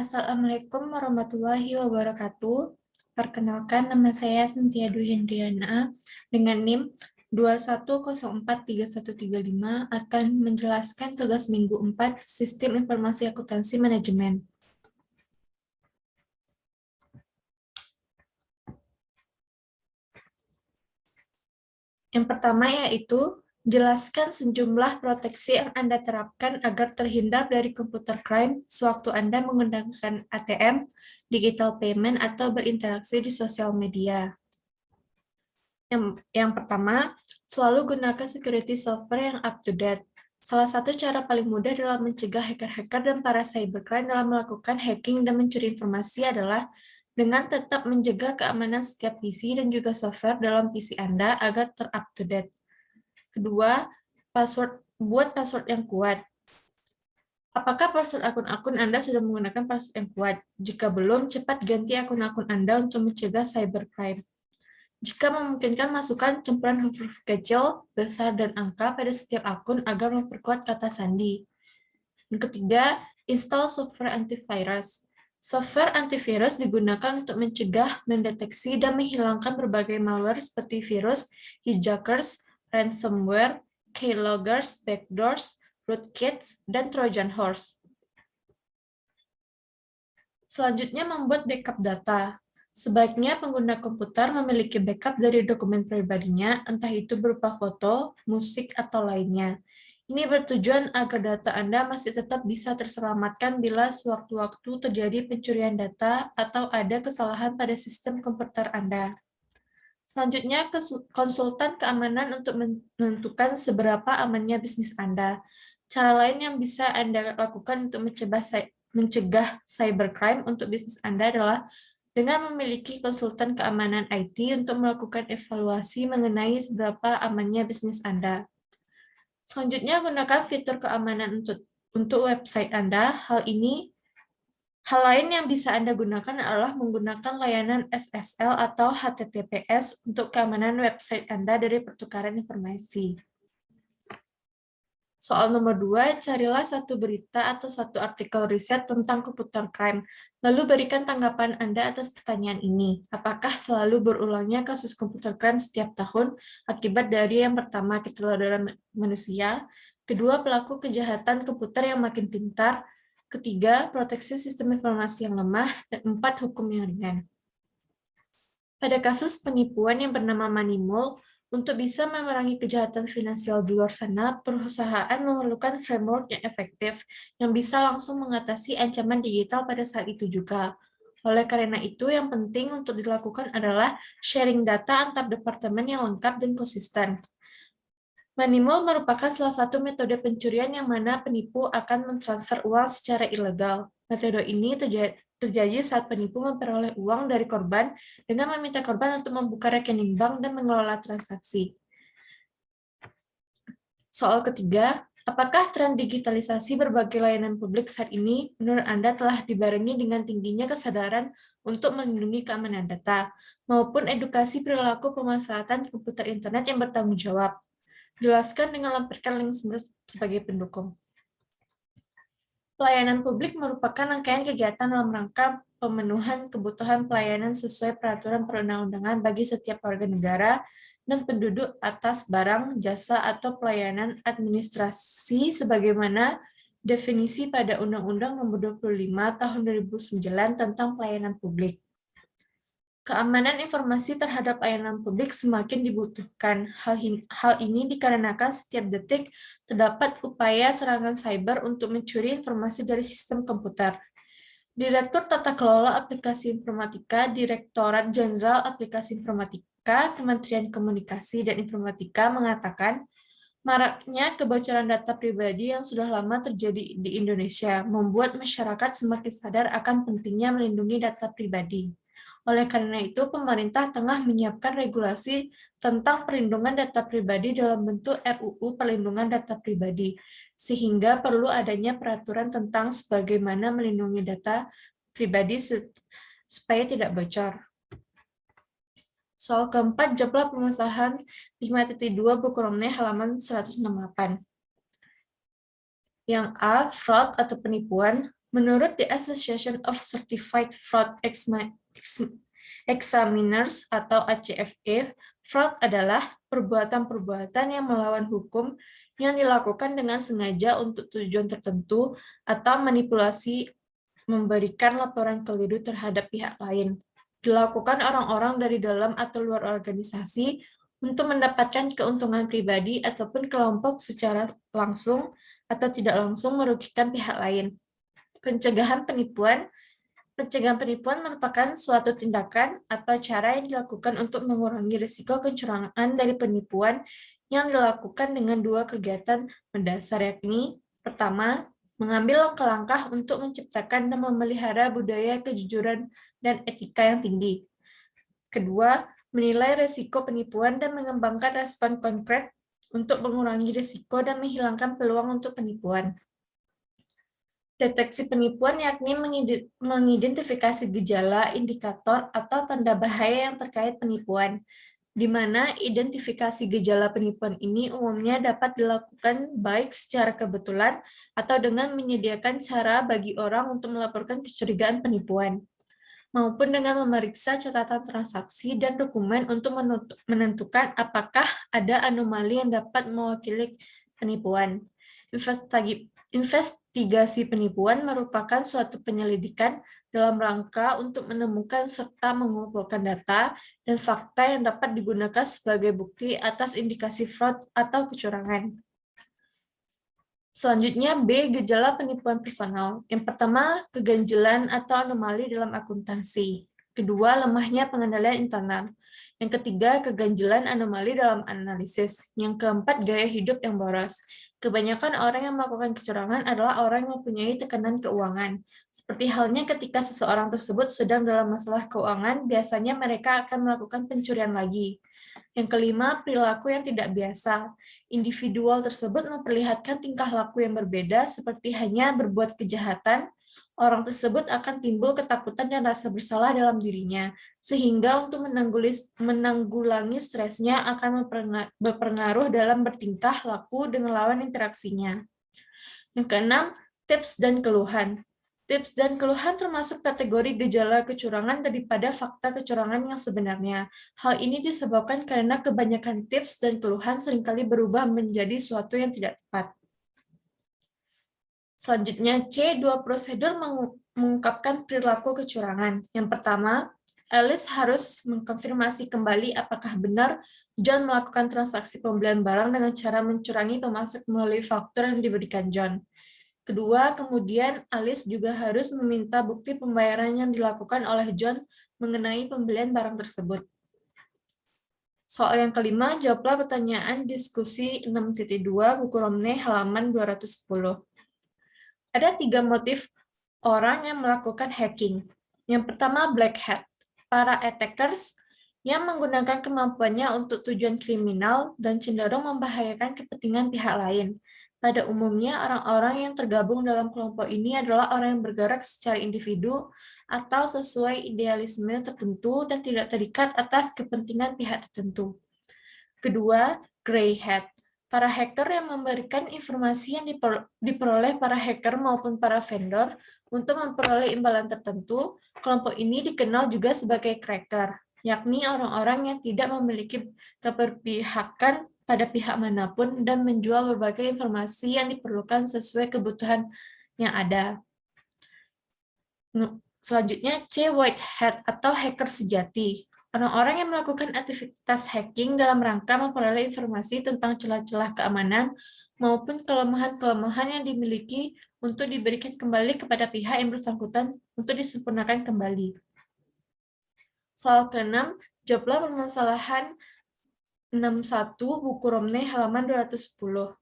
Assalamualaikum warahmatullahi wabarakatuh. Perkenalkan, nama saya Sintiadu Hendriana dengan NIM 21043135 akan menjelaskan tugas minggu 4 Sistem Informasi Akuntansi Manajemen. Yang pertama yaitu jelaskan sejumlah proteksi yang Anda terapkan agar terhindar dari computer crime sewaktu Anda menggunakan ATM, digital payment, atau berinteraksi di sosial media. Yang pertama, selalu gunakan security software yang up-to-date. Salah satu cara paling mudah dalam mencegah hacker-hacker dan para cybercrime dalam melakukan hacking dan mencuri informasi adalah dengan tetap menjaga keamanan setiap PC dan juga software dalam PC Anda agar ter-up-to-date. Kedua, buat password yang kuat. Apakah password akun-akun Anda sudah menggunakan password yang kuat? Jika belum, cepat ganti akun-akun Anda untuk mencegah cybercrime. Jika memungkinkan, masukkan campuran huruf kecil, besar, dan angka pada setiap akun agar memperkuat kata sandi. Yang ketiga, install software antivirus. Software antivirus digunakan untuk mencegah, mendeteksi, dan menghilangkan berbagai malware seperti virus, hijackers, ransomware, keyloggers, backdoors, rootkits, dan trojan horse. Selanjutnya, membuat backup data. Sebaiknya pengguna komputer memiliki backup dari dokumen pribadinya, entah itu berupa foto, musik, atau lainnya. Ini bertujuan agar data Anda masih tetap bisa terselamatkan bila sewaktu-waktu terjadi pencurian data atau ada kesalahan pada sistem komputer Anda. Selanjutnya, konsultan keamanan untuk menentukan seberapa amannya bisnis Anda. Cara lain yang bisa Anda lakukan untuk mencegah cybercrime untuk bisnis Anda adalah dengan memiliki konsultan keamanan IT untuk melakukan evaluasi mengenai seberapa amannya bisnis Anda. Selanjutnya, gunakan fitur keamanan untuk website Anda. Hal lain yang bisa Anda gunakan adalah menggunakan layanan SSL atau HTTPS untuk keamanan website Anda dari pertukaran informasi. Soal nomor 2, carilah satu berita atau satu artikel riset tentang computer crime, lalu berikan tanggapan Anda atas pertanyaan ini. Apakah selalu berulangnya kasus computer crime setiap tahun akibat dari yang pertama, keteladanan manusia, kedua, pelaku kejahatan komputer yang makin pintar, ketiga, proteksi sistem informasi yang lemah, dan empat, hukum yang ringan. Pada kasus penipuan yang bernama Moneymole, untuk bisa memerangi kejahatan finansial di luar sana, perusahaan memerlukan framework yang efektif yang bisa langsung mengatasi ancaman digital pada saat itu juga. Oleh karena itu, yang penting untuk dilakukan adalah sharing data antar departemen yang lengkap dan konsisten. Moneymole merupakan salah satu metode pencurian yang mana penipu akan mentransfer uang secara ilegal. Metode ini terjadi saat penipu memperoleh uang dari korban dengan meminta korban untuk membuka rekening bank dan mengelola transaksi. Soal ketiga, apakah tren digitalisasi berbagai layanan publik saat ini menurut Anda telah dibarengi dengan tingginya kesadaran untuk melindungi keamanan data, maupun edukasi perilaku pemanfaatan komputer internet yang bertanggung jawab? Jelaskan dengan lampirkan link sumber sebagai pendukung. Pelayanan publik merupakan rangkaian kegiatan dalam rangka pemenuhan kebutuhan pelayanan sesuai peraturan perundang-undangan bagi setiap warga negara dan penduduk atas barang, jasa, atau pelayanan administrasi sebagaimana definisi pada Undang-Undang Nomor 25 Tahun 2009 tentang Pelayanan Publik. Keamanan informasi terhadap layanan publik semakin dibutuhkan. Hal ini dikarenakan setiap detik terdapat upaya serangan cyber untuk mencuri informasi dari sistem komputer. Direktur Tata Kelola Aplikasi Informatika, Direktorat Jenderal Aplikasi Informatika, Kementerian Komunikasi dan Informatika mengatakan, maraknya kebocoran data pribadi yang sudah lama terjadi di Indonesia membuat masyarakat semakin sadar akan pentingnya melindungi data pribadi. Oleh karena itu, pemerintah tengah menyiapkan regulasi tentang perlindungan data pribadi dalam bentuk RUU Perlindungan Data Pribadi, sehingga perlu adanya peraturan tentang sebagaimana melindungi data pribadi supaya tidak bocor. Soal keempat, jawablah permasalahan 5.2 buku Romne halaman 168. Yang A, fraud atau penipuan. Menurut the Association of Certified Fraud Examiners atau ACFE, fraud adalah perbuatan-perbuatan yang melawan hukum yang dilakukan dengan sengaja untuk tujuan tertentu atau manipulasi memberikan laporan keliru terhadap pihak lain. Dilakukan orang-orang dari dalam atau luar organisasi untuk mendapatkan keuntungan pribadi ataupun kelompok secara langsung atau tidak langsung merugikan pihak lain. Pencegahan penipuan merupakan suatu tindakan atau cara yang dilakukan untuk mengurangi risiko kecurangan dari penipuan yang dilakukan dengan dua kegiatan mendasar, yakni pertama, mengambil langkah-langkah untuk menciptakan dan memelihara budaya kejujuran dan etika yang tinggi. Kedua, menilai risiko penipuan dan mengembangkan respon konkret untuk mengurangi risiko dan menghilangkan peluang untuk penipuan. Deteksi penipuan yakni mengidentifikasi gejala, indikator, atau tanda bahaya yang terkait penipuan, di mana identifikasi gejala penipuan ini umumnya dapat dilakukan baik secara kebetulan atau dengan menyediakan cara bagi orang untuk melaporkan kecurigaan penipuan, maupun dengan memeriksa catatan transaksi dan dokumen untuk menentukan apakah ada anomali yang dapat mewakili penipuan. Investigasi penipuan merupakan suatu penyelidikan dalam rangka untuk menemukan serta mengumpulkan data dan fakta yang dapat digunakan sebagai bukti atas indikasi fraud atau kecurangan. Selanjutnya, B. Gejala penipuan personal. Yang pertama, keganjilan atau anomali dalam akuntansi. Kedua, lemahnya pengendalian internal. Yang ketiga, keganjilan anomali dalam analisis. Yang keempat, gaya hidup yang boros. Kebanyakan orang yang melakukan kecurangan adalah orang yang mempunyai tekanan keuangan. Seperti halnya ketika seseorang tersebut sedang dalam masalah keuangan, biasanya mereka akan melakukan pencurian lagi. Yang kelima, perilaku yang tidak biasa. Individual tersebut memperlihatkan tingkah laku yang berbeda, seperti hanya berbuat kejahatan. Orang tersebut akan timbul ketakutan dan rasa bersalah dalam dirinya, sehingga untuk menanggulangi stresnya akan berpengaruh dalam bertingkah laku dengan lawan interaksinya. Yang keenam, tips dan keluhan. Tips dan keluhan termasuk kategori gejala kecurangan daripada fakta kecurangan yang sebenarnya. Hal ini disebabkan karena kebanyakan tips dan keluhan seringkali berubah menjadi suatu yang tidak tepat. Selanjutnya, C. Dua prosedur mengungkapkan perilaku kecurangan. Yang pertama, Alice harus mengkonfirmasi kembali apakah benar John melakukan transaksi pembelian barang dengan cara mencurangi pemasok melalui faktur yang diberikan John. Kedua, kemudian Alice juga harus meminta bukti pembayaran yang dilakukan oleh John mengenai pembelian barang tersebut. Soal yang kelima, jawablah pertanyaan diskusi 6.2 buku Romney halaman 210. Ada 3 motif orang yang melakukan hacking. Yang pertama, black hat. Para attackers yang menggunakan kemampuannya untuk tujuan kriminal dan cenderung membahayakan kepentingan pihak lain. Pada umumnya, orang-orang yang tergabung dalam kelompok ini adalah orang yang bergerak secara individu atau sesuai idealisme tertentu dan tidak terikat atas kepentingan pihak tertentu. Kedua, grey hat. Para hacker yang memberikan informasi yang diperoleh para hacker maupun para vendor untuk memperoleh imbalan tertentu, kelompok ini dikenal juga sebagai cracker, yakni orang-orang yang tidak memiliki keberpihakan pada pihak manapun dan menjual berbagai informasi yang diperlukan sesuai kebutuhan yang ada. Selanjutnya, C. White hat atau hacker sejati. Orang-orang yang melakukan aktivitas hacking dalam rangka memperoleh informasi tentang celah-celah keamanan maupun kelemahan-kelemahan yang dimiliki untuk diberikan kembali kepada pihak yang bersangkutan untuk disempurnakan kembali. Soal ke-6, jawablah permasalahan 6.1 buku Romney halaman 210.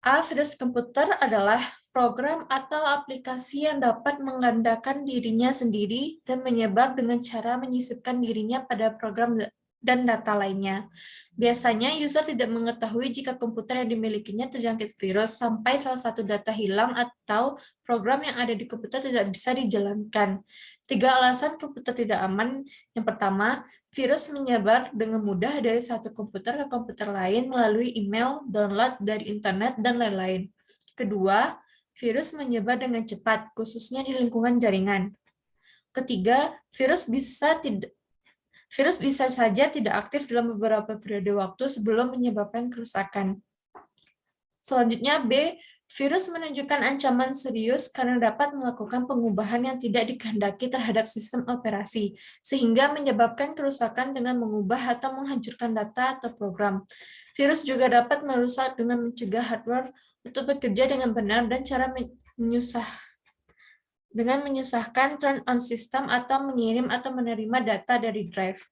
A. Virus komputer adalah program atau aplikasi yang dapat menggandakan dirinya sendiri dan menyebar dengan cara menyisipkan dirinya pada program dan data lainnya. Biasanya, user tidak mengetahui jika komputer yang dimilikinya terjangkit virus sampai salah satu data hilang atau program yang ada di komputer tidak bisa dijalankan. 3 alasan komputer tidak aman. Yang pertama, virus menyebar dengan mudah dari satu komputer ke komputer lain melalui email, download dari internet, dan lain-lain. Kedua, virus menyebar dengan cepat, khususnya di lingkungan jaringan. Ketiga, virus bisa saja tidak aktif dalam beberapa periode waktu sebelum menyebabkan kerusakan. Selanjutnya, B. Virus menunjukkan ancaman serius karena dapat melakukan pengubahan yang tidak dikehendaki terhadap sistem operasi, sehingga menyebabkan kerusakan dengan mengubah atau menghancurkan data atau program. Virus juga dapat merusak dengan mencegah hardware untuk bekerja dengan benar dan cara menyusahkan turn on system atau mengirim atau menerima data dari drive.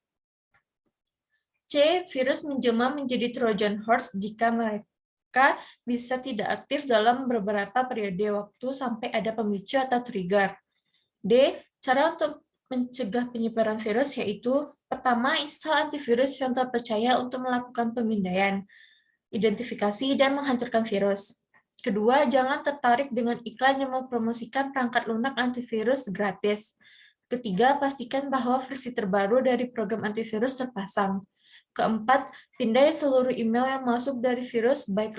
C. Virus menjelma menjadi Trojan horse jika mereka bisa tidak aktif dalam beberapa periode waktu sampai ada pemicu atau trigger. D. Cara untuk mencegah penyebaran virus yaitu, pertama, install antivirus yang terpercaya untuk melakukan pemindaian, identifikasi, dan menghancurkan virus. Kedua, jangan tertarik dengan iklan yang mempromosikan perangkat lunak antivirus gratis. Ketiga, pastikan bahwa versi terbaru dari program antivirus terpasang. Keempat, pindai seluruh email yang masuk dari virus, baik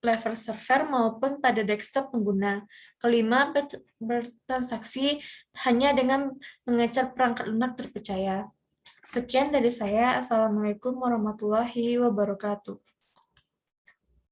level server maupun pada desktop pengguna. Kelima, bertransaksi hanya dengan mengejar perangkat lunak terpercaya. Sekian dari saya. Assalamualaikum warahmatullahi wabarakatuh.